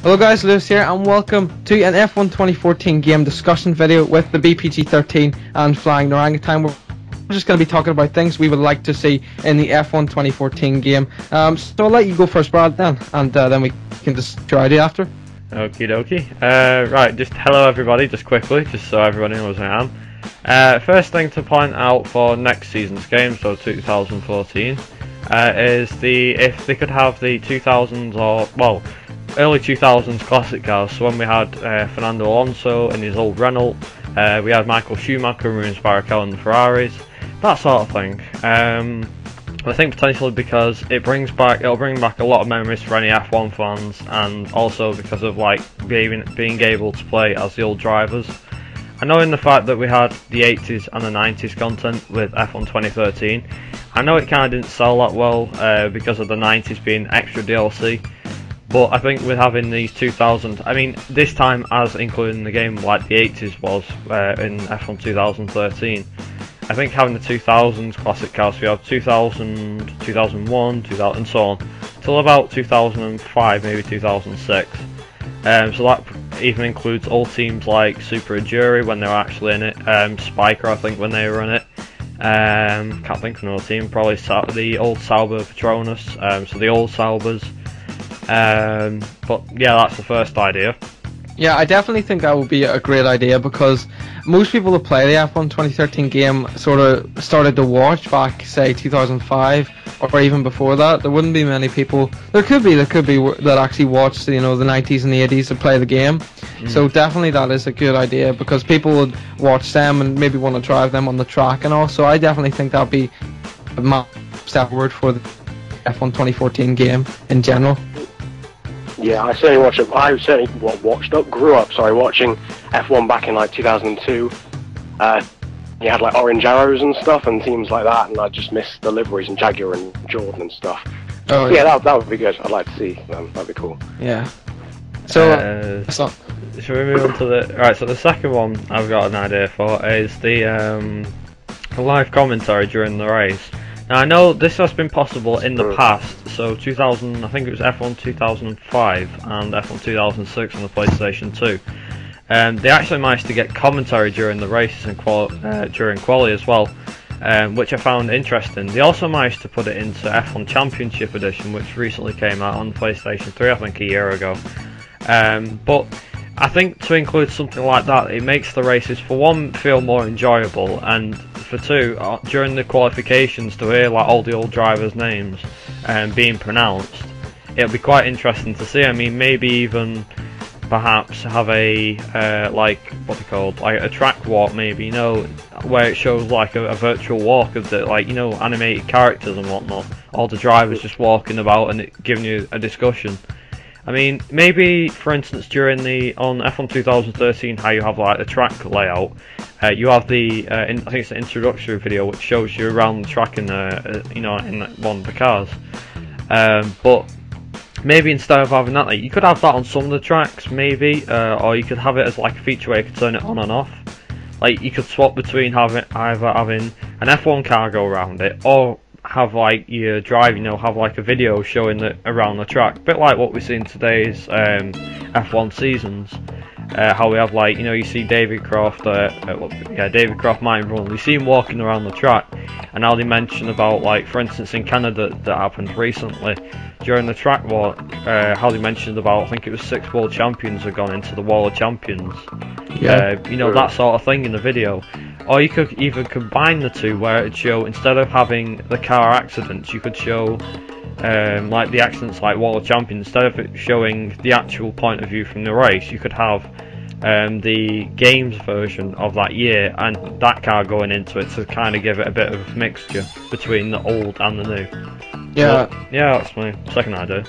Hello guys, Lewis here and welcome to an F1 2014 game discussion video with the BPG-13 and Flying Orangutan. We're just going to be talking about things we would like to see in the F1 2014 game. So I'll let you go first, Brad, then, and then we can just try it after. Okie dokie. Right, just hello everybody, just quickly, just so everybody knows who I am. First thing to point out for next season's game, so 2014, is if they could have the 2000s or, well, early 2000s classic cars. So when we had Fernando Alonso in his old Renault, we had Michael Schumacher, Rubens Barrichello in the Ferraris, that sort of thing. I think potentially because it'll bring back a lot of memories for any F1 fans, and also because of like being able to play as the old drivers. I know in the fact that we had the 80s and the 90s content with F1 2013, I know it kind of didn't sell that well because of the 90s being extra DLC. But I think with having these 2000s, I mean, this time as including the game like the 80s was in F1 2013, I think having the 2000s classic cars, we have 2000, 2001, 2000 and so on, till about 2005, maybe 2006. So that even includes old teams like Super Aguri when they were actually in it, Spiker I think when they were in it. Can't think of another team, probably the old Sauber Petronas, so the old Saubers. But yeah, that's the first idea. Yeah, I definitely think that would be a great idea, because most people that play the F1 2013 game sort of started to watch back, say, 2005 or even before that. There wouldn't be many people. There could be that actually watched, you know, the 90s and the 80s to play the game. So definitely that is a good idea, because people would watch them and maybe want to drive them on the track and all. So I definitely think that'd be a step forward for the F1 2014 game in general. Yeah, I certainly grew up watching F1 back in like 2002. You had like orange arrows and stuff and teams like that, and I just missed the liveries and Jaguar and Jordan and stuff. Oh, so yeah, that would be good. I'd like to see them. That'd be cool. Yeah. So, should we move on to the right? So the second one I've got an idea for is the live commentary during the race. Now I know this has been possible in the past, so 2000, I think it was F1 2005 and F1 2006 on the PlayStation 2. They actually managed to get commentary during the races and during quali as well, which I found interesting. They also managed to put it into F1 Championship Edition, which recently came out on the PlayStation 3, I think a year ago. But I think to include something like that, it makes the races, for one, feel more enjoyable, and for two, during the qualifications, to hear like all the old drivers' names being pronounced, it'll be quite interesting to see. I mean, maybe even perhaps have a like what they called, like a track walk, maybe, you know, where it shows like a virtual walk of the, like, you know, animated characters and whatnot, all the drivers just walking about and it giving you a discussion. I mean, maybe, for instance, on F1 2013, how you have like the track layout, you have the, I think it's the introductory video which shows you around the track in you know, in one of the cars. But maybe instead of having that, like, you could have that on some of the tracks, maybe, or you could have it as like a feature where you could turn it on and off. Like, you could swap between either having an F1 car go around it, or have like your drive, you know, have like a video showing it around the track, a bit like what we see in today's F1 seasons. How we have, like, you know, you see David Croft, David Croft might run, you see him walking around the track, and how they mention about, like, for instance in Canada that happened recently during the track walk, how they mentioned about, I think it was 6 world champions have gone into the Wall of Champions. Yeah. You know, that sort of thing in the video. Or you could even combine the two, where it'd show, instead of having the car accidents, you could show like the accidents like Wall of Champions. Instead of it showing the actual point of view from the race, you could have the games version of that year and that car going into it, to kind of give it a bit of a mixture between the old and the new. Yeah. But, yeah, that's my second idea.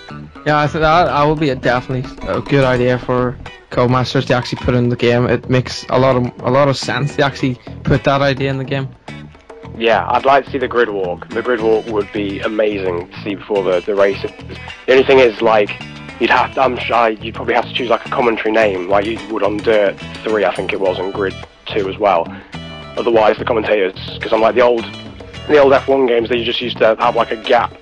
Yeah, I think that would be definitely a good idea for CodeMasters to actually put in the game. It makes a lot of sense to actually put that idea in the game. Yeah, I'd like to see the grid walk. The grid walk would be amazing to see before the races. The only thing is, like, you'd probably have to choose like a commentary name, like you would on Dirt 3, I think it was, and Grid 2 as well. Otherwise, the commentators, because I'm like the old F1 games, they just used to have like a gap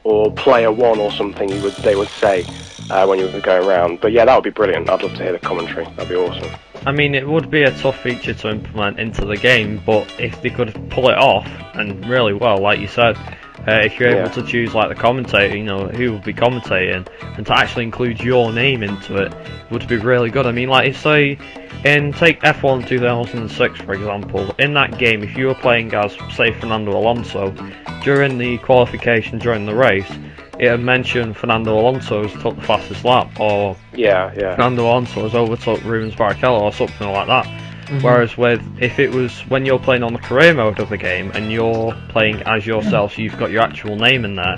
or player 1 or something. They would say, when you were going around. But yeah, that would be brilliant. I'd love to hear the commentary. That'd be awesome. I mean, it would be a tough feature to implement into the game, but if they could pull it off, and really well, like you said, if you're able to choose like the commentator, you know, who would be commentating, and to actually include your name into it, would be really good. I mean, like, if say, take F1 2006 for example, in that game, if you were playing as, say, Fernando Alonso, during the qualification, during the race, it had mentioned Fernando Alonso has took the fastest lap, or Fernando Alonso has overtook Rubens Barrichello, or something like that. Whereas if it was when you're playing on the career mode of the game and you're playing as yourself, so you've got your actual name in there,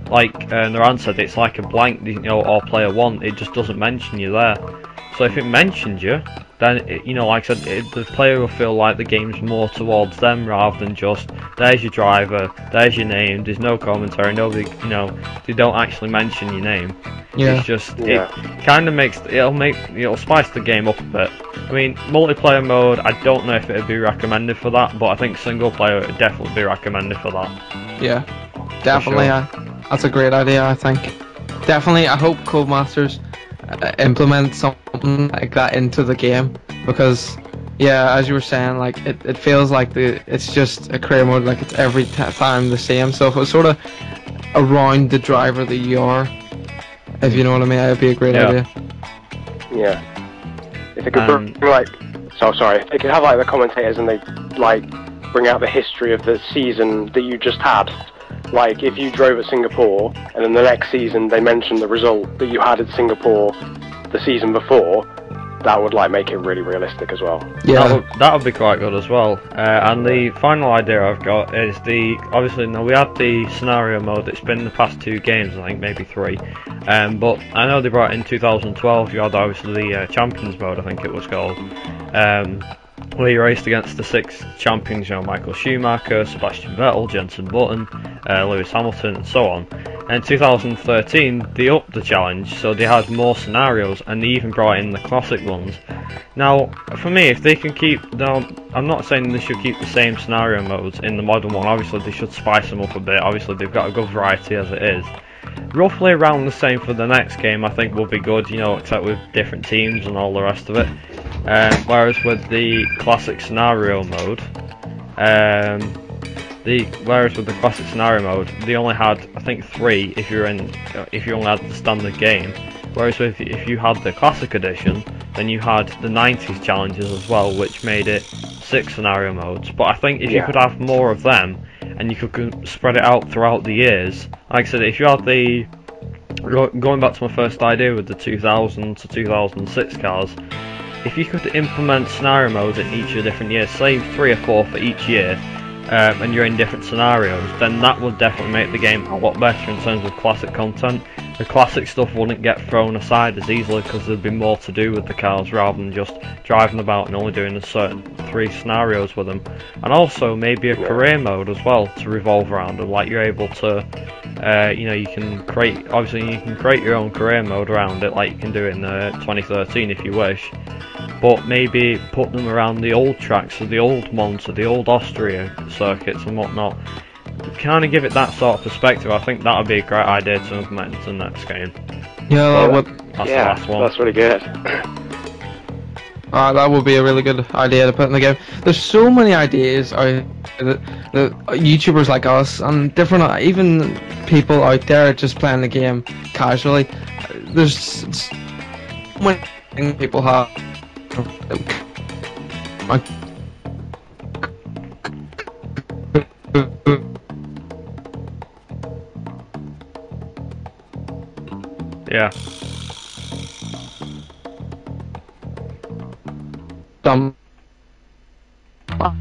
like Naran said, it's like a blank, you know, or player one, it just doesn't mention you there. So if it mentioned you, then you know, like I said, the player will feel like the game's more towards them rather than just there's your driver, there's your name, there's no commentary, nobody, you know, they don't actually mention your name. It's just it kind of makes it'll spice the game up a bit. I mean, multiplayer mode, I don't know if it would be recommended for that, but I think single player would definitely be recommended for that. Yeah, definitely. That's a great idea. I think definitely. I hope CodeMasters implement something like that into the game, because yeah, as you were saying, like it feels like it's just a career mode, like it's every time the same. So if it was sort of around the driver that you are, if you know what I mean, it would be a great idea. Yeah. If it could bring if they could have like the commentators and they like bring out the history of the season that you just had. Like if you drove at Singapore and then the next season they mentioned the result that you had at Singapore the season before, that would like make it really realistic as well. Yeah, that would be quite good as well. And the final idea I've got is obviously now we had the scenario mode that's been in the past 2 games, I think maybe 3. But I know they brought in 2012. You had obviously the Champions mode, I think it was called. Where you raced against the 6 champions, you know, Michael Schumacher, Sebastian Vettel, Jenson Button, Lewis Hamilton, and so on. And in 2013, they upped the challenge, so they had more scenarios, and they even brought in the classic ones. Now, for me, if they can I'm not saying they should keep the same scenario modes in the modern one. Obviously, they should spice them up a bit. Obviously, they've got a good variety as it is. Roughly around the same for the next game, I think will be good, you know, except with different teams and all the rest of it. Whereas with the classic scenario mode, they only had, I think, 3 if you only had the standard game. Whereas if you had the classic edition, then you had the 90s challenges as well, which made it 6 scenario modes. But I think if you could have more of them, and you could spread it out throughout the years, like I said, if you had going back to my first idea with the 2000 to 2006 cars, if you could implement scenario modes in each of the different years, say 3 or 4 for each year, and you're in different scenarios, then that would definitely make the game a lot better in terms of classic content. The classic stuff wouldn't get thrown aside as easily because there'd be more to do with the cars rather than just driving about and only doing a certain 3 scenarios with them. And also maybe a career mode as well to revolve around them, like you're able to, you know, you can create your own career mode around it, like you can do it in 2013 if you wish. But maybe put them around the old tracks, so the old Monza, the old Austria circuits and whatnot. Kind of give it that sort of perspective. I think that would be a great idea to implement into the next game. Yeah, that's the last one. That's really good. That would be a really good idea to put in the game. There's so many ideas that YouTubers like us and different, even people out there just playing the game casually. There's so many things people have. Yeah.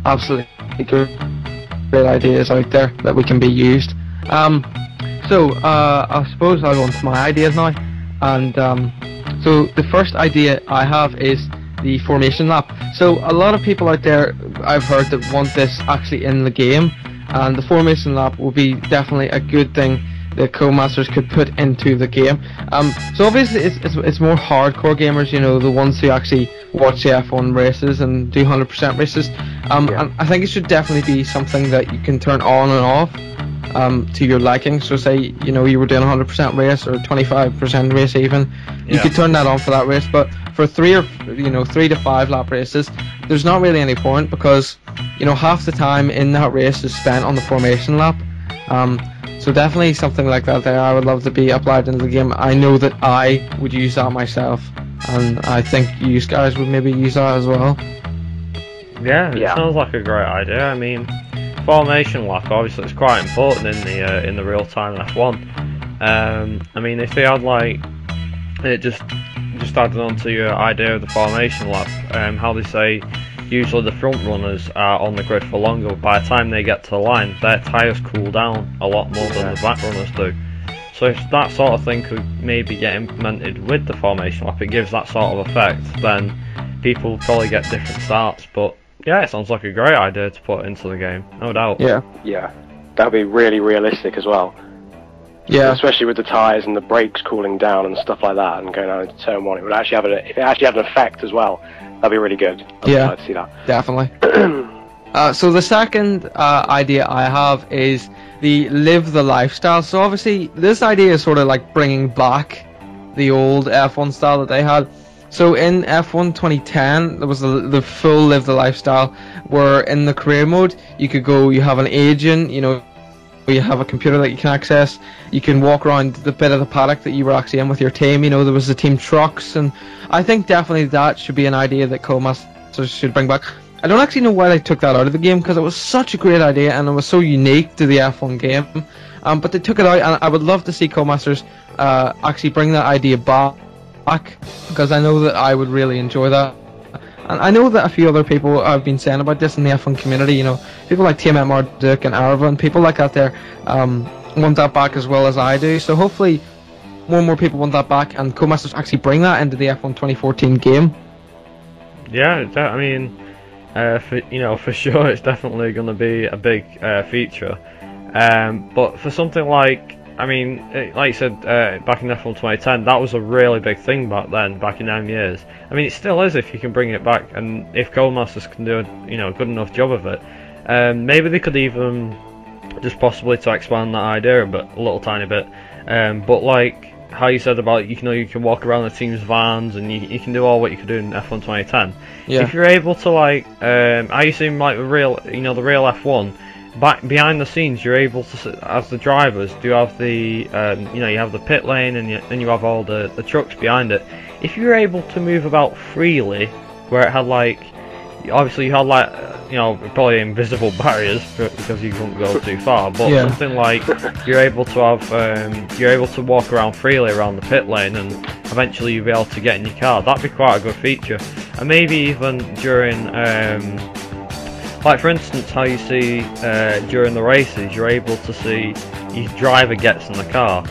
Absolutely great ideas out there that we can be used. So I suppose I'll go on to my ideas now. And so the first idea I have is the formation lap. So a lot of people out there, I've heard, that want this actually in the game, and the formation lap will be definitely a good thing that CodeMasters could put into the game. So obviously it's more hardcore gamers, you know, the ones who actually watch the F1 races and do 100% races. And I think it should definitely be something that you can turn on and off to your liking. So say you were doing 100% race or 25% race even, you could turn that on for that race. But for 3 to 5 lap races, there's not really any point, because half the time in that race is spent on the formation lap. So definitely something like that there I would love to be applied into the game. I know that I would use that myself, and I think you guys would maybe use that as well. Yeah, it sounds like a great idea. I mean, formation lap obviously it's quite important in the real time F1. I mean, if they had like it just added on to your idea of the formation lap, how they say usually the front runners are on the grid for longer, but by the time they get to the line, their tyres cool down a lot more than the back runners do. So if that sort of thing could maybe get implemented with the formation lap, it gives that sort of effect, then people probably get different starts. But yeah, it sounds like a great idea to put into the game, no doubt. Yeah, that would be really realistic as well. Yeah, especially with the tyres and the brakes cooling down and stuff like that, and going down into turn 1, it would actually have if it actually had an effect as well. That'd be really good. I'd see that. Definitely. So the second idea I have is the live the lifestyle. So obviously this idea is sort of like bringing back the old F1 style that they had. So in F1 2010, there was the full live the lifestyle, where in the career mode you could go, you have an agent, you have a computer that you can access, you can walk around the bit of the paddock that you were actually in with your team, there was the team trucks, and I think definitely that should be an idea that CodeMasters should bring back. I don't actually know why they took that out of the game, because it was such a great idea and it was so unique to the F1 game, but they took it out, and I would love to see CodeMasters actually bring that idea back, because I know that I would really enjoy that. And I know that a few other people have been saying about this in the F1 community, people like TMM Marduk and Arva and people like that there want that back as well as I do. So hopefully more and more people want that back, and CodeMasters actually bring that into the F1 2014 game. Yeah, I mean, for sure it's definitely going to be a big feature. But for something like, I mean, like you said, back in F1 2010, that was a really big thing back in them years. I mean, it still is if you can bring it back, and if CodeMasters can do a good enough job of it. Maybe they could even just possibly to expand that idea a little tiny bit. But like how you said about you can walk around the team's vans, and you can do all what you could do in F1 2010. Yeah. If you're able to I assume like the real F1. Behind the scenes, you're able to, as the drivers, do have the, you have the pit lane, and you have all the trucks behind it. If you're able to move about freely, where it had obviously you had probably invisible barriers because you couldn't go too far, but something like you're able to walk around freely around the pit lane, and eventually you'll be able to get in your car. That'd be quite a good feature, and maybe even during. Like for instance, how you see during the races, you're able to see your driver gets in the car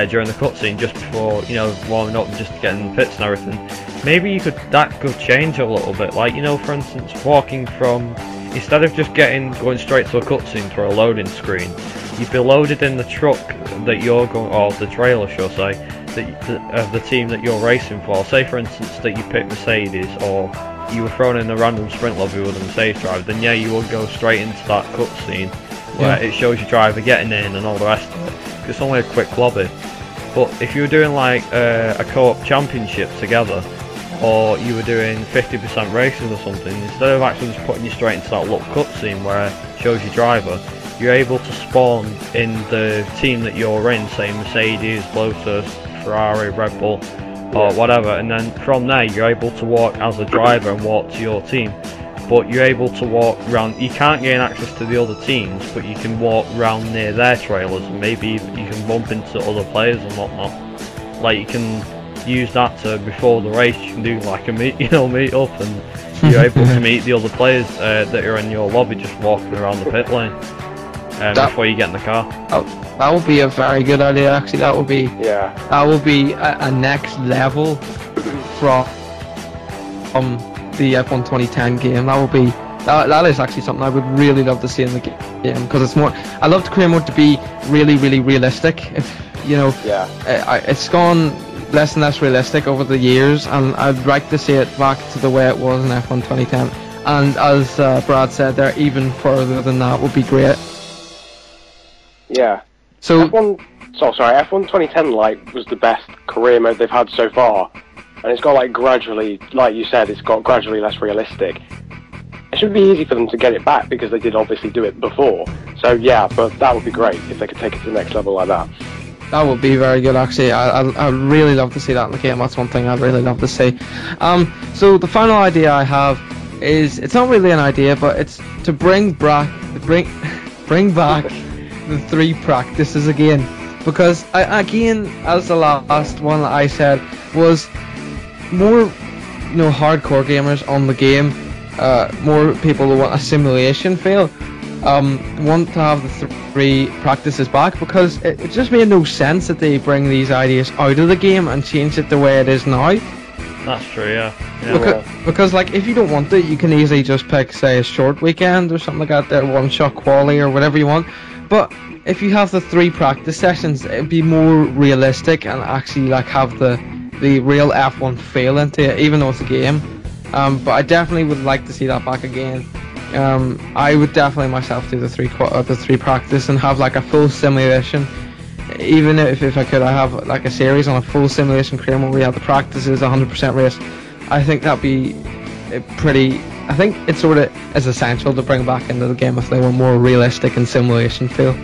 during the cutscene just before warming up, just to get in the pits and everything. Maybe that could change a little bit. Like for instance, walking from instead of just going straight to a cutscene through a loading screen, you'd be loaded in the truck that you're going, or the trailer, shall I say, of the team that you're racing for. Say for instance that you pick Mercedes, or you were thrown in a random sprint lobby with a Mercedes driver, then yeah, you would go straight into that cutscene where it shows your driver getting in and all the rest of it. It's only a quick lobby. But if you were doing like a co-op championship together, or you were doing 50% races or something, instead of actually just putting you straight into that little cutscene where it shows your driver, you're able to spawn in the team that you're in, say Mercedes, Lotus, Ferrari, Red Bull, or whatever, and then from there you're able to walk as a driver and walk to your team. But you're able to walk around, you can't gain access to the other teams, but you can walk around near their trailers, and maybe you can bump into other players and whatnot. Like you can use that to, before the race, you can do like a meet up, and you're able to meet the other players that are in your lobby just walking around the pit lane before you get in the car. That would be a very good idea, actually. That would be a next level from the F1 2010 game. That is actually something I would really love to see in the game, because it's more. I love the career mode to be really, really realistic. It's gone. less and less realistic over the years, and I'd like to see it back to the way it was in F1 2010. And as Brad said there, even further than that would be great. Yeah. So F1 2010 like was the best career mode they've had so far, and it's got like gradually, like you said, it's got gradually less realistic. It should be easy for them to get it back because they did obviously do it before. So yeah, but that would be great if they could take it to the next level like that. that would be very good, actually. I'd really love to see that in the game. That's one thing I'd really love to see. So the final idea I have is, it's not really an idea, but it's to bring back the 3 practices again. Because again, as the last one that I said, was more hardcore gamers on the game, more people who want a simulation feel, want to have the 3 practices back, because it just made no sense that they bring these ideas out of the game and change it the way it is now. That's true, yeah. Because like, if you don't want it, you can easily just pick, say, a short weekend or something like that, there, one-shot quali or whatever you want. But if you have the 3 practice sessions, it'd be more realistic and actually like have the real F1 feel into it, even though it's a game. But I definitely would like to see that back again. I would definitely myself do the 3 practice and have like a full simulation. Even if I could, I have like a series on a full simulation career where we have the practices, 100% race. I think that'd be pretty. I think it sort of is essential to bring back into the game if they were more realistic and simulation feel.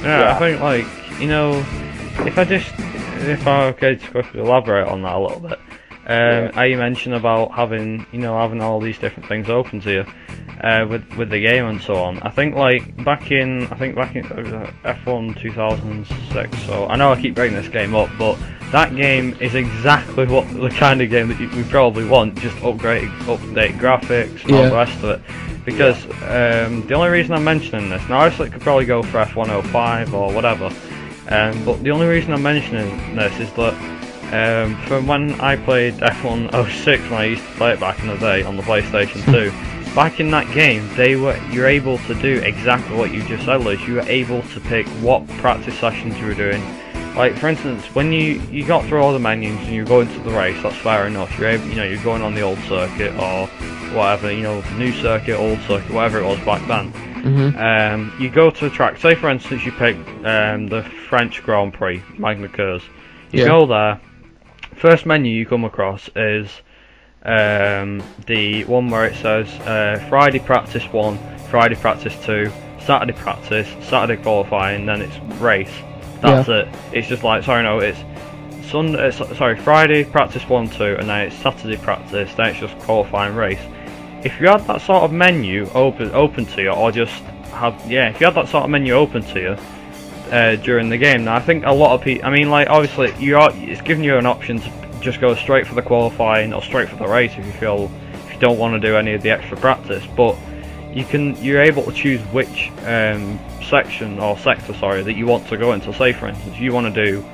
Yeah, I think, like, if I could just quickly elaborate on that a little bit. How you mentioned about having all these different things open to you with the game and so on. I think back in F1 2006. So I know I keep bringing this game up, but that game is exactly what the kind of game that we probably want, just up-to-date graphics and all the rest of it. Because the only reason I'm mentioning this, now obviously it could probably go for F105 or whatever, but the only reason I'm mentioning this is that from when I played F106, when I used to play it back in the day on the PlayStation 2, back in that game, you're able to do exactly what you just said, Liz. You were able to pick what practice sessions you were doing. Like, for instance, when you got through all the menus and you're going to the race, that's fair enough. You're able, you're going on the old circuit or whatever, new circuit, old circuit, whatever it was back then. You go to the track. Say, for instance, you pick the French Grand Prix, Magna Cours. You go there. First menu you come across is the one where it says Friday practice 1, Friday practice 2, Saturday practice, Saturday qualifying, then it's race. That's it. It's just like, it's Friday practice 1, 2, and then it's Saturday practice, then it's just qualifying race. If you had that sort of menu open to you, or just have, if you had that sort of menu open to you during the game, now I think a lot of people, obviously it's giving you an option to just go straight for the qualifying or straight for the race if you don't want to do any of the extra practice, but you're able to choose which section or sector that you want to go into. Say, for instance, you want to do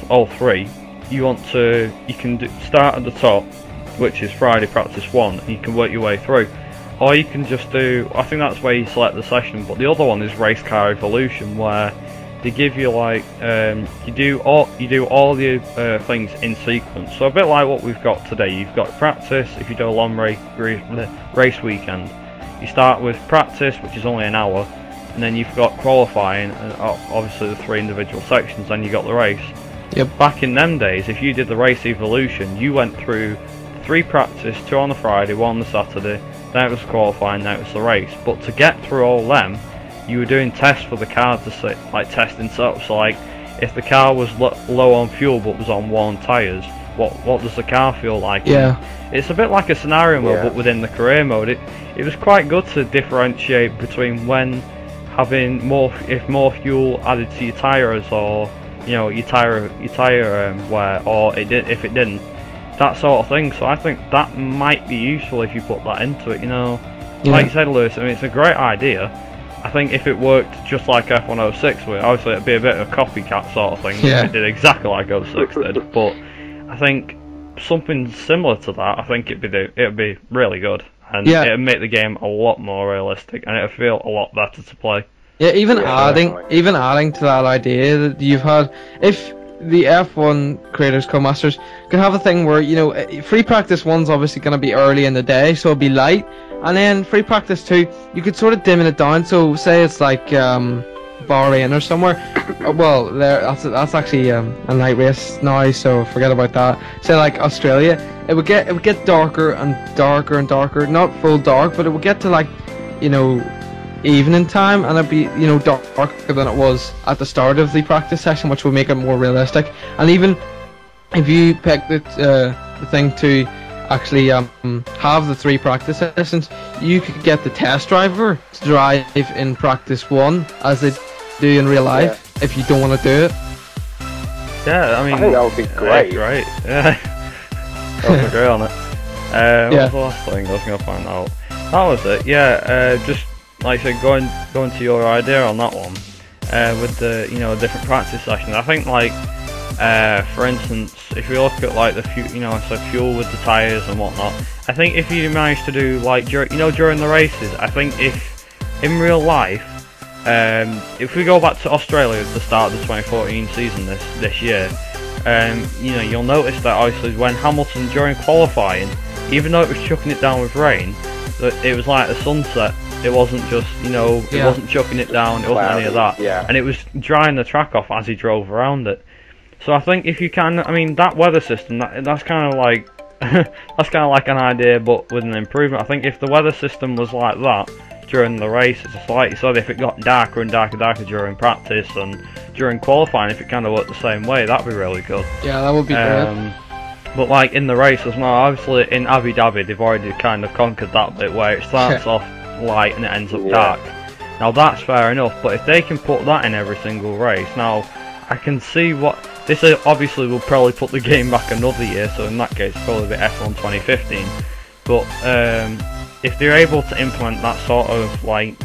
all 3. You can start at the top, which is Friday practice 1, and you can work your way through. Or you can just do, I think that's where you select the session, but the other one is Race Car Evolution, where they give you you do all the things in sequence. So a bit like what we've got today. You've got practice. If you do a long race weekend, you start with practice, which is only an hour, and then you've got qualifying, and obviously the 3 individual sections. Then you got the race. Yep. Back in them days, if you did the Race Evolution, you went through 3 practice, 2 on the Friday, 1 on the Saturday. Then it was qualifying, then it was the race. But to get through all them, you were doing tests for the car to see, testing setups. So if the car was low on fuel but was on worn tyres, what does the car feel like? It's a bit like a scenario mode, but within the career mode. It was quite good to differentiate between when having more fuel added to your tyres, or your tyre wear, or if it didn't. That sort of thing. So I think that might be useful if you put that into it, Like you said, Lewis, it's a great idea. I think if it worked just like F106, where obviously it'd be a bit of a copycat sort of thing, if it did exactly like 06 did, but I think something similar to that, I think it'd be really good, and it'd make the game a lot more realistic, and it'd feel a lot better to play. Yeah, even definitely. adding to that idea that you've had, if the F1 creators, CodeMasters, could have a thing where, you know, free practice 1's obviously going to be early in the day, so it'll be light, and then free practice 2, you could sort of dim it down, so say it's like Bahrain or somewhere, well, that's actually a night race now, so forget about that. Say like Australia, it would get darker and darker and darker, not full dark, but it would get to like, you know, evening time, and it'd be, you know, darker than it was at the start of the practice session, which would make it more realistic. And even if you pick the thing to actually have the 3 practice sessions, you could get the test driver to drive in practice 1 as they do in real life, if you don't want to do it. Yeah, I mean, I think that would be great. Great. Yeah. I would agree on it. What was the last thing I was going to find out? That was it. Yeah, just like I said, going to your idea on that one, with the, you know, different practice sessions. I think, like, for instance, if we look at like the fuel with the tires and whatnot, I think if you manage to do like during the races, I think if in real life, if we go back to Australia at the start of the 2014 season this year, you know, you'll notice that obviously when Hamilton during qualifying, even though it was chucking it down with rain, it was like a sunset. It wasn't just, you know, it wasn't chucking it down, it wasn't any of that. Yeah. And it was drying the track off as he drove around it. So I think if you can, I mean, that weather system, that's kind of like, that's kind of like an idea, but with an improvement. I think if the weather system was like that during the races, it's like you said, if it got darker and darker during practice and during qualifying, if it kind of worked the same way, that'd be really good. Yeah, that would be great. But like in the races now, obviously in Abu Dhabi, they've already kind of conquered that bit where it starts off light and it ends up dark. Now that's fair enough, but if they can put that in every single race, now I can see what this obviously will probably put the game back another year, so in that case probably the F1 2015. But if they're able to implement that sort of like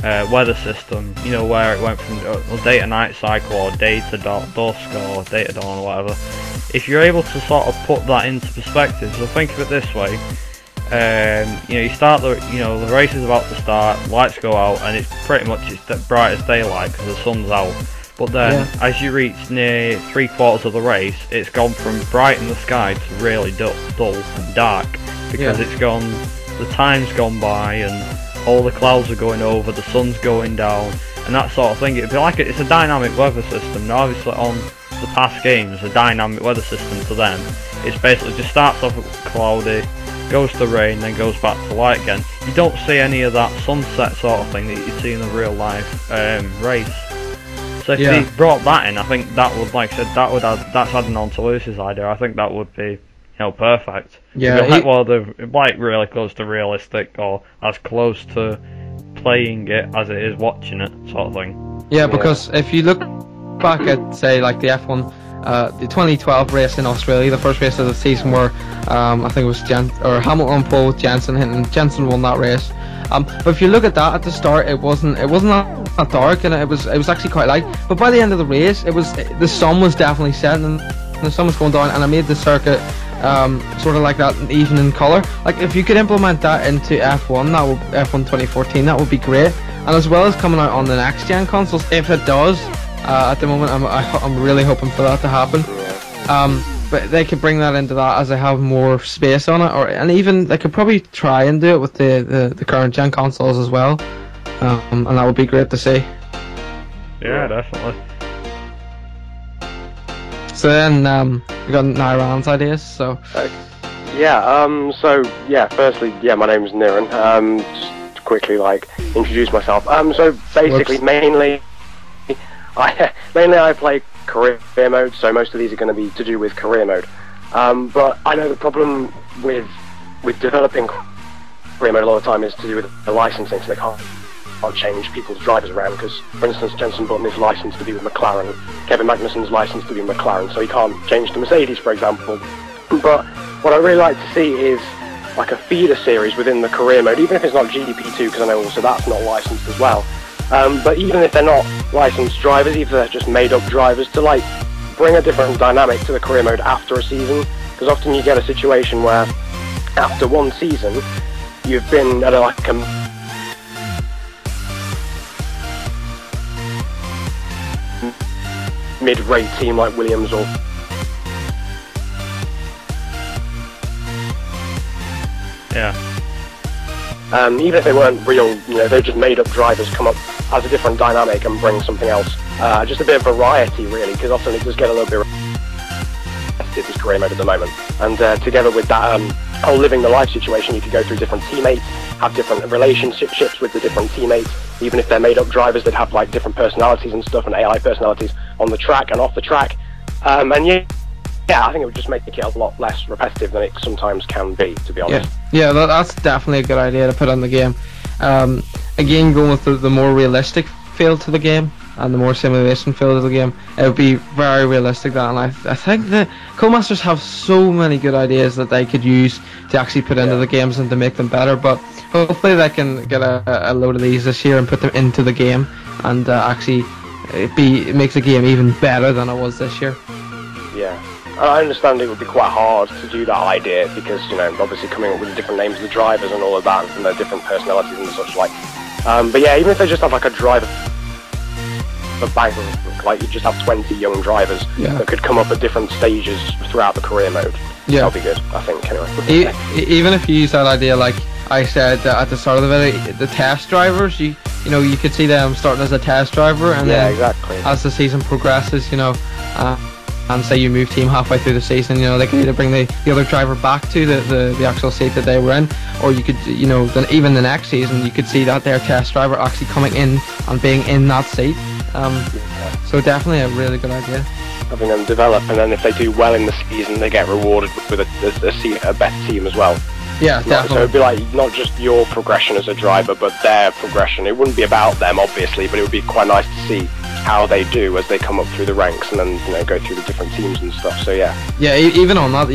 weather system, you know, where it went from a day to night cycle or day to dusk or day to dawn or whatever, if you're able to sort of put that into perspective, so think of it this way. You know, you start the race is about to start, lights go out, and it's pretty much the brightest daylight because the sun's out. But then, as you reach near 3/4 of the race, it's gone from bright in the sky to really dull and dark because it's gone. The time's gone by, and all the clouds are going over, the sun's going down, and that sort of thing. It'd be like it's a dynamic weather system. Now, obviously, on the past games, a dynamic weather system to them, it's basically just starts off cloudy, goes to rain, then goes back to light again. You don't see any of that sunset sort of thing that you see in a real life race. So if they brought that in, I think that would, like I said, that's adding on to Lewis's idea. I think that would be, you know, perfect. Yeah. Like really close to realistic, or as close to playing it as it is watching it, sort of thing. Yeah, because if you look back at, say, like the F1, the 2012 race in Australia, the first race of the season, where I think it was Hamilton on pole with Jensen hitting, and Jensen won that race. But if you look at that at the start, it wasn't that dark, and it was actually quite light. But by the end of the race, the sun was definitely setting, and the sun was going down, and it made the circuit sort of like that evening colour. Like if you could implement that into F1, F1 2014, that would be great. And as well as coming out on the next gen consoles, if it does. At the moment, I'm really hoping for that to happen. But they could bring that into that as they have more space on it, and even they could probably try and do it with the current gen consoles as well. And that would be great to see. Yeah, definitely. So then we got Nairan's ideas. So firstly, my name's Niran. Just quickly introduce myself. So basically, mainly I play career mode, so most of these are going to be to do with career mode. But I know the problem with developing career mode a lot of the time is to do with the licensing, so they can't change people's drivers around, because, for instance, Jensen Button is licensed to be with McLaren, Kevin Magnussen's licensed to be with McLaren, so he can't change to Mercedes, for example. But what I really like to see is like a feeder series within the career mode, even if it's not GP2, because I know also that's not licensed as well. But even if they're not licensed drivers, even if they're just made-up drivers, to bring a different dynamic to the career mode after a season, because often you get a situation where after one season you've been at mid-rate team like Williams or even if they weren't real, they just made up drivers come up as a different dynamic and bring something else. Just a bit of variety, really, because often it does get a little bit repetitive, this career mode at the moment. And together with that whole living the life situation, you could go through different teammates, have different relationships with the different teammates. Even if they're made up drivers, they'd have like different personalities and stuff, and AI personalities on the track and off the track. And yeah, I think it would just make it a lot less repetitive than it sometimes can be, to be honest. Yeah, that's definitely a good idea to put in the game. Again, going with the more realistic feel to the game and the more simulation feel to the game, it would be very realistic. And I think that CodeMasters have so many good ideas that they could use to actually put into the games and to make them better. But hopefully they can get a load of these this year and put them into the game, and actually it makes the game even better than it was this year. Yeah. I understand it would be quite hard to do that idea because, obviously coming up with the different names of the drivers and all of that and their different personalities and such like. But yeah, even if they just have like a driver bank, like you just have 20 young drivers that could come up at different stages throughout the career mode. Yeah. That'll be good, I think, anyway. Even if you use that idea, like I said at the start of the video, the test drivers, you could see them starting as a test driver, and then exactly. As the season progresses, and say you move team halfway through the season, they could either bring the other driver back to the actual seat that they were in, or you could, then even the next season you could see that their test driver actually coming in and being in that seat. So definitely a really good idea. Having them develop, and then if they do well in the season, they get rewarded with a better team as well. Yeah, definitely. So it'd be like not just your progression as a driver, but their progression. It wouldn't be about them, obviously, but it would be quite nice to see how they do as they come up through the ranks and then go through the different teams and stuff. So yeah. Yeah, even on that,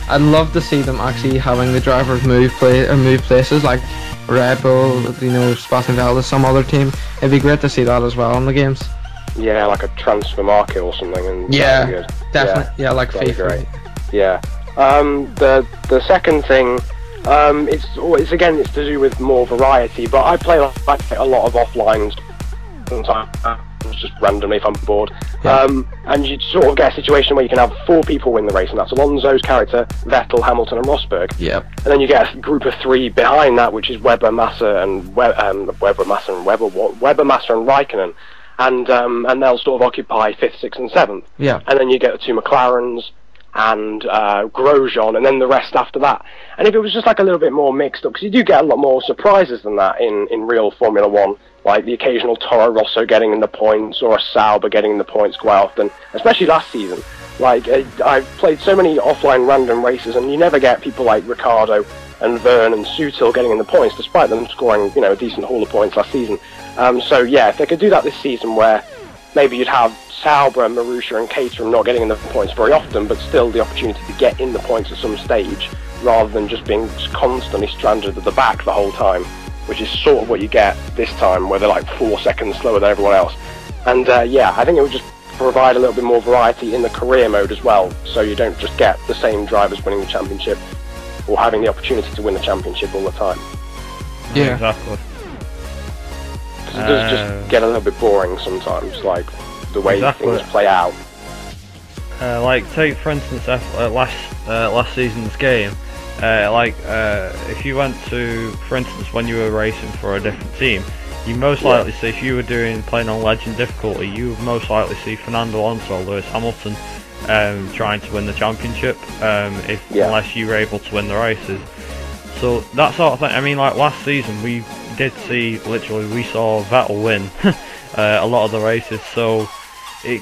I'd love to see them actually having the drivers move places, like Red Bull, Sebastian Vettel to some other team. It'd be great to see that as well in the games. Yeah, like a transfer market or something. And yeah, definitely. Yeah, like FIFA. Great. Yeah. The second thing, it's to do with more variety. But I play a lot of offline sometimes. Just randomly if I'm bored. And you sort of get a situation where you can have 4 people win the race, and that's Alonso's character, Vettel, Hamilton and Rosberg. Yep. And then you get a group of 3 behind that, which is Webber, Massa and Raikkonen. And they'll sort of occupy 5th, 6th and 7th. Yeah. And then you get the 2 McLarens and Grosjean, and then the rest after that. And if it was just like a little bit more mixed up, because you do get a lot more surprises than that in real Formula 1, like the occasional Toro Rosso getting in the points, or a Sauber getting in the points quite often, especially last season. Like, I've played so many offline random races, and you never get people like Ricciardo and Verne and Sutil getting in the points, despite them scoring, a decent haul of points last season. So yeah, if they could do that this season, where maybe you'd have Sauber, Marussia and Caterham not getting in the points very often, but still the opportunity to get in the points at some stage, rather than just being constantly stranded at the back the whole time, which is sort of what you get this time, where they're like 4 seconds slower than everyone else. And yeah, I think it would just provide a little bit more variety in the career mode as well, so you don't just get the same drivers winning the championship, or having the opportunity to win the championship all the time. Yeah, exactly. Because it does just get a little bit boring sometimes, like the way things play out. Like, take for instance last season's game. If you went to, for instance, when you were racing for a different team, you most likely see, if you were playing on Legend difficulty, you would most likely see Fernando Alonso, Lewis Hamilton trying to win the championship, unless you were able to win the races. So that sort of thing. I mean, like last season, we did see, we saw Vettel win a lot of the races. So we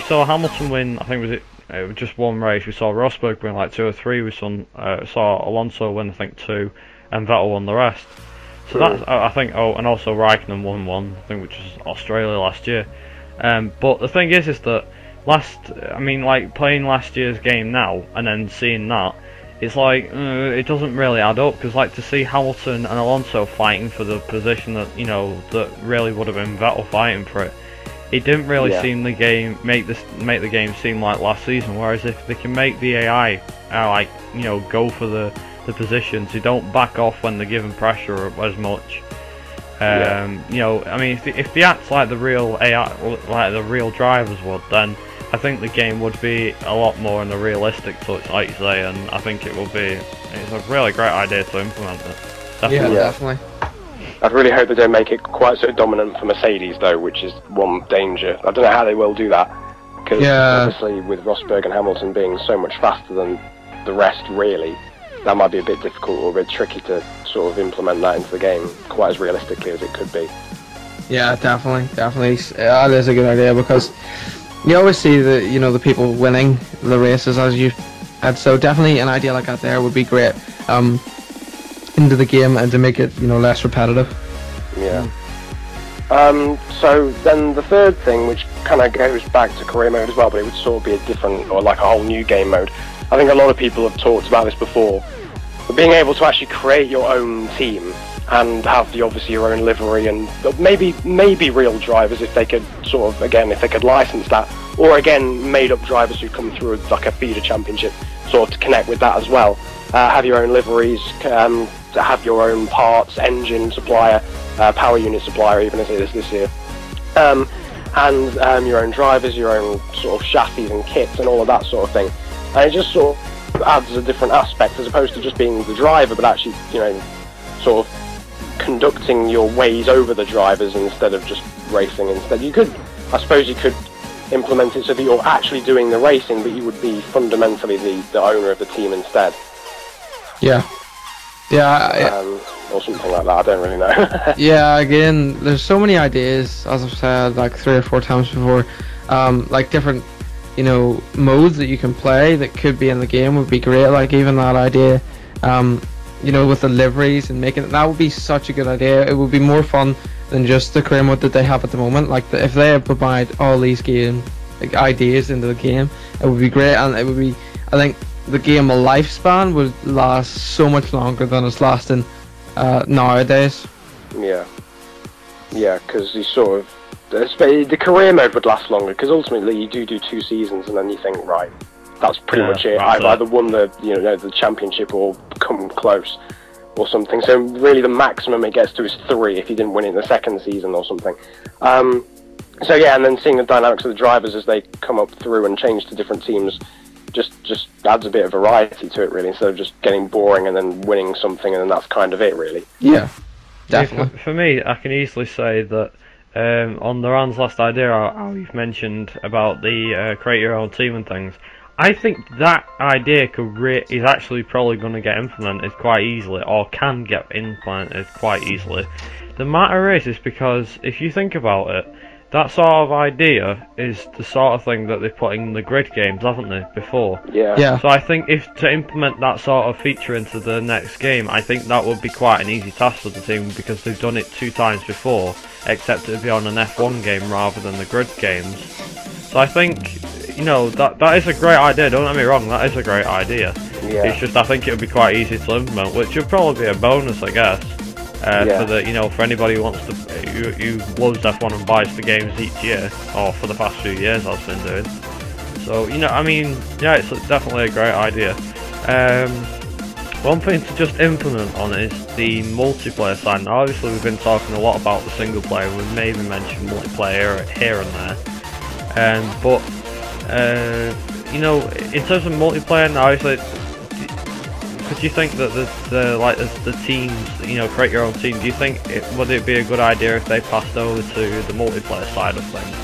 saw Hamilton win. I think it was just one race. We saw Rosberg win like 2 or 3. We saw Alonso win, I think 2, and Vettel won the rest. So that's, I think. Oh, and also Raikkonen won 1, I think, which was Australia last year. But the thing is that playing last year's game now and then seeing that, it's like it doesn't really add up, because like to see Hamilton and Alonso fighting for the position that that really would have been Vettel fighting for it. It didn't really seem the game make the game seem like last season. Whereas if they can make the AI go for the positions, who don't back off when they're given pressure as much, You know, I mean, if they act like the real AI, like the real drivers would, then I think the game would be a lot more in the realistic touch, like you say, and I think it will be. It's a really great idea to implement it. Definitely. Yeah, definitely. I'd really hope they don't make it quite so dominant for Mercedes, though, which is one danger. I don't know how they will do that, because obviously with Rosberg and Hamilton being so much faster than the rest, really, that might be a bit difficult or a bit tricky to sort of implement that into the game quite as realistically as it could be. Yeah, definitely. That is a good idea, because you always see the people winning the races, as you had. So definitely an idea like that there would be great into the game, and to make it less repetitive. Yeah. So then the third thing, which kind of goes back to career mode as well, but it would sort of be a different, or like a whole new game mode. I think a lot of people have talked about this before, but being able to actually create your own team and have obviously your own livery, and maybe real drivers, if they could sort of, again, if they could license that, or again made up drivers who come through like a feeder championship, sort of to connect with that as well. Have your own liveries, have your own parts, engine supplier, power unit supplier, even as it is this year, and your own drivers, your own sort of chassis and kits and all of that sort of thing. And it just sort of adds a different aspect, as opposed to just being the driver, but actually, sort of conducting your ways over the drivers instead of just racing. Instead, I suppose you could implement it so that you're actually doing the racing, but you would be fundamentally the owner of the team instead. Yeah. Or something like that, I don't really know. Yeah, again, there's so many ideas, as I've said like 3 or 4 times before, like different modes that you can play that could be in the game would be great. Like even that idea, with the liveries and making it, that would be such a good idea. It would be more fun than just the career mode that they have at the moment. Like if they provide all these ideas into the game, it would be great, and it would be, I think, the game lifespan would last so much longer than it's lasting nowadays. Yeah, because you sort of, the career mode would last longer, because ultimately you do 2 seasons and then you think, right, that's pretty much it. I've either won the championship or come close or something. So really the maximum it gets to is 3 if you didn't win it in the second season or something. So yeah, and then seeing the dynamics of the drivers as they come up through and change to different teams just adds a bit of variety to it, really, instead of just getting boring and then winning something and then that's kind of it, really. Yeah, definitely. For me, I can easily say that on the Rand's last idea, how you've mentioned about the create your own team and things, I think that idea is actually probably going to get implemented quite easily, or can get implemented quite easily. The matter is because if you think about it, that sort of idea is the sort of thing that they put in the grid games, haven't they, before? Yeah. So I think if to implement that sort of feature into the next game, I think that would be quite an easy task for the team, because they've done it 2 times before, except it would be on an F1 game rather than the grid games. So I think, that is a great idea, don't get me wrong, that is a great idea. Yeah. It's just I think it would be quite easy to implement, which would probably be a bonus, I guess. For the for anybody who wants to, who loves F1 and buys the games each year, or for the past few years I've been doing. So it's definitely a great idea. One thing to just implement on is the multiplayer side. Now, obviously we've been talking a lot about the single player, and we've maybe mentioned multiplayer here and there. But in terms of multiplayer, now obviously, could you think that the teams, create your own team, do you think would it be a good idea if they passed over to the multiplayer side of things?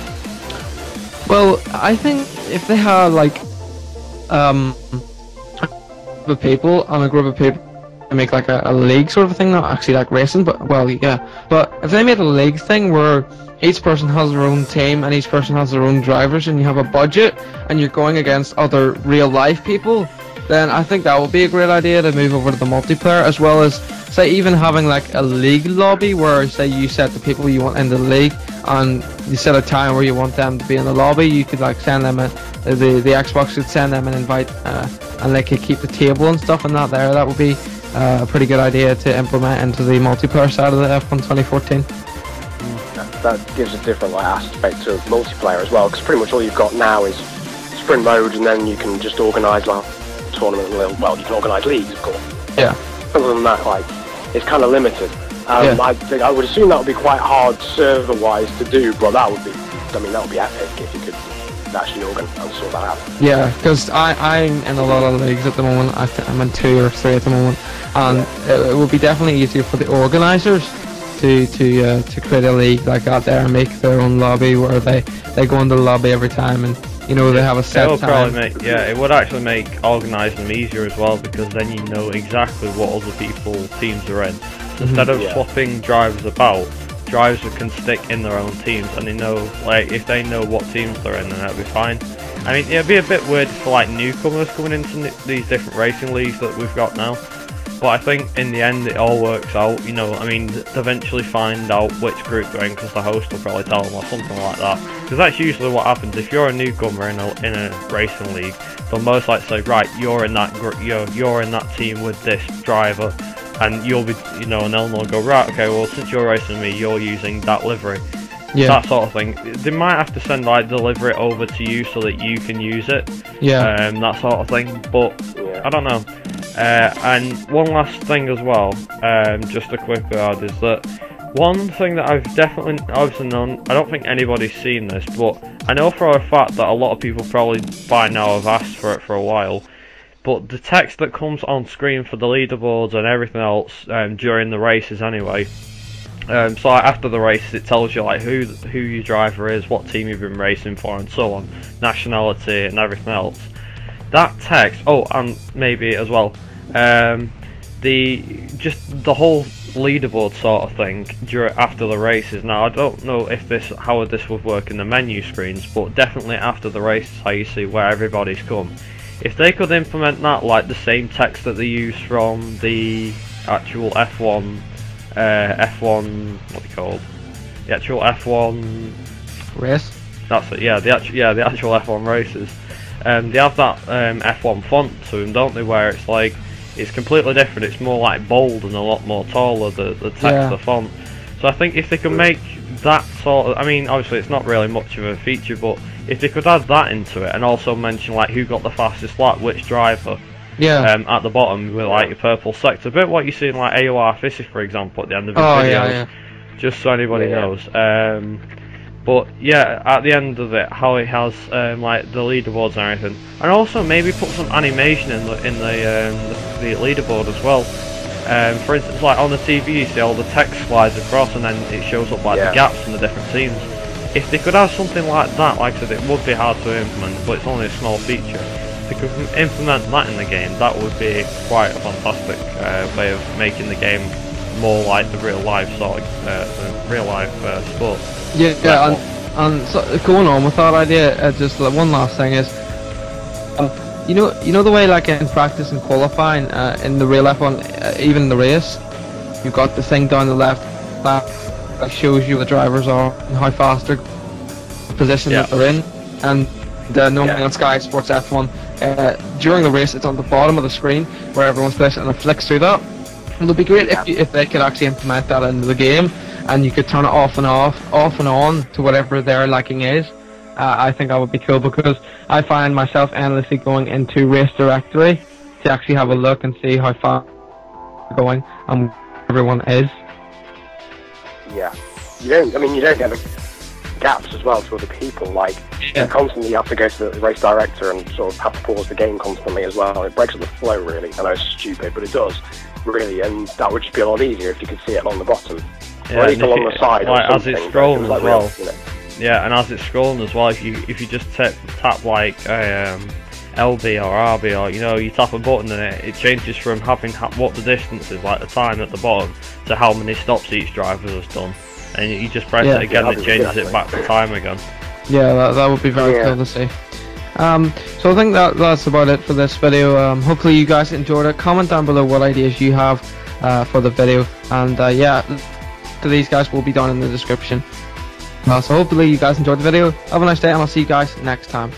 Well, I think if they had a group of people and make like a league sort of thing, not actually like racing, but if they made a league thing where each person has their own team and each person has their own drivers, and you have a budget and you're going against other real life people, then I think that would be a great idea to move over to the multiplayer, as well as say even having like a league lobby where say you set the people you want in the league and you set a time where you want them to be in the lobby. You could like send them the Xbox could send them an invite and they could keep the table and stuff and that there. That would be a pretty good idea to implement into the multiplayer side of the F1 2014. That gives a different aspect to multiplayer as well, because pretty much all you've got now is sprint mode, and then you can just organise tournament, you can organise leagues, of course. Yeah. Other than that, it's kind of limited. I would assume that would be quite hard server-wise to do, but that would be, I mean, that would be epic if you could actually organise and sort that out. Yeah, because I'm in a lot of leagues at the moment. I'm in 2 or 3 at the moment, and it would be definitely easier for the organisers to create a league like that there and make their own lobby where they go into the lobby every time, and you know they have a set time. It would actually make organising them easier as well, because then you know exactly what other teams are in. So instead of swapping drivers about, drivers can stick in their own teams, and they know, like, if they know what teams they're in, then that'll be fine. I mean, it'd be a bit weird for like newcomers coming into these different racing leagues that we've got now, but I think in the end it all works out. You know, I mean, they eventually find out which group they're in, because the host will probably tell them or something like that. Because that's usually what happens if you're a newcomer in a racing league. They'll most likely say, right, you're in that you're in that team with this driver. And you'll be, you know, and they'll go, right, okay, well, since you're racing me, you're using that livery. Yeah. That sort of thing. They might have to send, like, the livery over to you so that you can use it. Yeah. That sort of thing. But, I don't know. And one last thing as well, just a quick word, is that one thing that I've definitely, obviously known, I don't think anybody's seen this, but I know for a fact that a lot of people probably by now have asked for it for a while. But the text that comes on screen for the leaderboards and everything else during the races anyway, so like after the races it tells you like who your driver is, what team you've been racing for, and so on, nationality and everything else. That text, oh, and maybe as well, the whole leaderboard sort of thing after the races. Now I don't know if how this would work in the menu screens, but definitely after the races how you see where everybody's come. If they could implement that, like the same text that they use from the actual F1, what they called? The actual F1 race. That's it. Yeah, the actual F1 races. They have that F1 font to them, don't they? Where it's like it's completely different. It's more like bold and a lot more taller. The text, the font. So I think if they could make that sort of, I mean, obviously it's not really much of a feature, but if they could add that into it and also mention like who got the fastest lap, which driver, at the bottom with like your purple sector, a bit what you see in like AOR Fissy for example at the end of his videos, just so anybody knows. But yeah, at the end of it, how it has like the leaderboards and everything, and also maybe put some animation in the leaderboard as well. For instance, like on the TV, you see all the text slides across, and then it shows up like the gaps in the different teams. If they could have something like that, like I said, it would be hard to implement, but it's only a small feature. If they could implement that in the game, that would be quite a fantastic way of making the game more like the real life sort of real life sport. Yeah, and so going on with that idea, just one last thing is, you know the way like in practice and qualifying in the real F1, even in the race, you've got the thing down the left that shows you the drivers are and how fast they're position that they're in, and normally on Sky Sports F1 during the race it's on the bottom of the screen where everyone's positioned, and it flicks through that. And it would be great if they could actually implement that into the game, and you could turn it off and on to whatever their liking is. I think that would be cool, because I find myself endlessly going into race directory to actually have a look and see how far going and everyone is. Yeah, you don't get the gaps as well to other people. Like you constantly have to go to the race director and sort of have to pause the game constantly as well. It breaks up the flow really. I know it's stupid, but it does really, and that would just be a lot easier if you could see it along the bottom, or at least along the side. Like as it's scrolling as well. You know. Yeah, and as it's scrolling as well, if you just tap like LB or RB, or you tap a button and it changes from having what the distance is, like the time at the bottom, to how many stops each driver has done, and you just press it again and it changes it back to time again. Yeah, that would be very cool to see. So I think that's about it for this video. Hopefully you guys enjoyed it. Comment down below what ideas you have for the video, and to these guys will be down in the description. So hopefully you guys enjoyed the video. Have a nice day, and I'll see you guys next time.